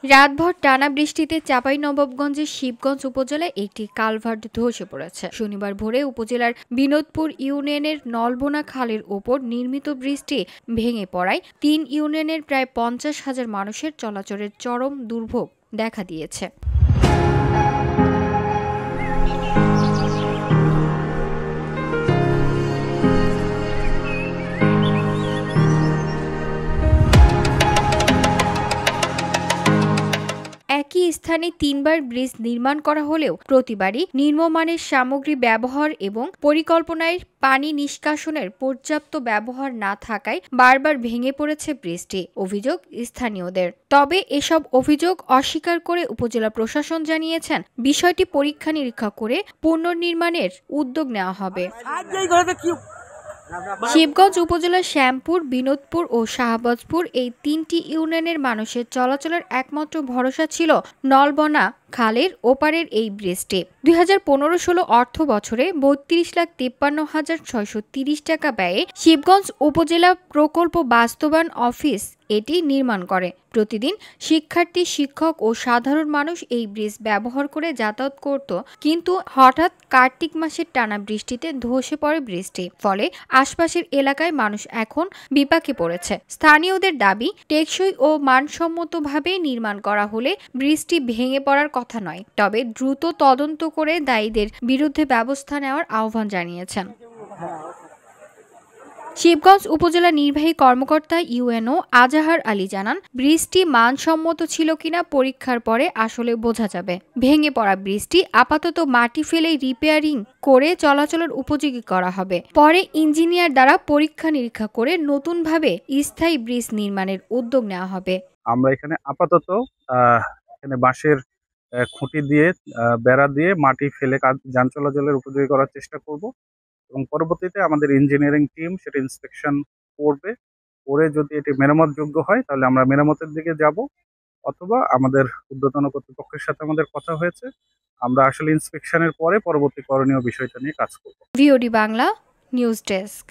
রাতভর টানা বৃষ্টিতে চাঁপাইনবাবগঞ্জের শিবগঞ্জ উপজেলায় একটি কালভার্ট ধসে পড়েছে। শনিবার ভোরে উপজেলার বিনোদপুর ইউনিয়নের নলবোনা খালের ওপর নির্মিত ব্রিজটি ভেঙে পড়ায় ৩ ইউনিয়নের প্রায় ৫০,০০০ মানুষের চলাচলের চরম দুর্ভোগ দেখা দিয়েছে। একই স্থানে ৩বার ব্রিজ নির্মাণ করা হলেও প্রতিবারই নিম্নমানের সামগ্রী ব্যবহার এবং পরিকল্পনায় পানি নিষ্কাশনের পর্যাপ্ত ব্যবহার না থাকায় বারবার ভেঙে পড়েছে ব্রিজটি, অভিযোগ স্থানীয়দের। তবে এসব অভিযোগ অস্বীকার করে উপজেলা প্রশাসন জানিয়েছেন বিষয়টি পরীক্ষা নিরীক্ষা করে পুনর্নির্মাণের উদ্যোগ নেওয়া হবে। শিবগঞ্জ উপজেলার শ্যামপুর, বিনোদপুর ও শাহবাজপুর এই ৩টি ইউনিয়নের মানুষের চলাচলের একমাত্র ভরসা ছিল নলবনা খালের ওপারের এই ব্রিজটি। ২০১৫-১৬ অর্থ বছরে ৩২,৫৩,৬৩০ টাকা ব্যয়ে শিবগঞ্জ উপজেলা প্রকল্প বাস্তবায়ন অফিস এটি নির্মাণ করে। প্রতিদিন শিক্ষার্থী, শিক্ষক ও সাধারণ মানুষ এই ব্রিজ ব্যবহার করে যাতায়াত করত, কিন্তু হঠাৎ কার্তিক মাসের টানা বৃষ্টিতে ধসে পড়ে ব্রিজটি। ফলে আশপাশের এলাকায় মানুষ এখন বিপাকে পড়েছে। স্থানীয়দের দাবি, টেকসই ও মানসম্মতভাবে নির্মাণ করা হলে ব্রিজটি ভেঙে পড়ার কথা নয়। তবে দ্রুত তদন্ত করে দায়ীদের বিরুদ্ধে ব্যবস্থা নেওয়ার আহ্বান জানিয়েছেন। শিবগঞ্জ উপজেলা নির্বাহী কর্মকর্তা ইউএনও আজাহার আলী জানান, ব্রিজটি মানসম্মত ছিল কিনা পরীক্ষার পরে আসলে বোঝা যাবে। ভেঙে পড়া ব্রিজটি আপাতত মাটি ফেলে রিপেয়ারিং করে চলাচলের উপযোগী করা হবে। পরে ইঞ্জিনিয়ার দ্বারা পরীক্ষা নিরীক্ষা করে নতুনভাবে স্থায়ী ব্রিজ নির্মাণের উদ্যোগ নেওয়া হবে। আমরা এখানে আপাতত বাঁশের খুঁটি দিয়ে বেড়া দিয়ে মাটি ফেলে যান চলাচলের উপযোগী করার চেষ্টা করব এবং পরবর্তীতে আমাদের ইঞ্জিনিয়ারিং টিম সেটা ইন্সপেকশন করবে। করে যদি এটি মেরামতযোগ্য হয় তাহলে আমরা মেরামতের দিকে যাব, অথবা আমাদের ঊর্ধ্বতন কর্তৃপক্ষের সাথে আমাদের কথা হয়েছে, আমরা আসলে ইন্সপেকশনের পরে পরবর্তী করণীয় বিষয়টা নিয়ে কাজ করব। VOD Bangla news desk.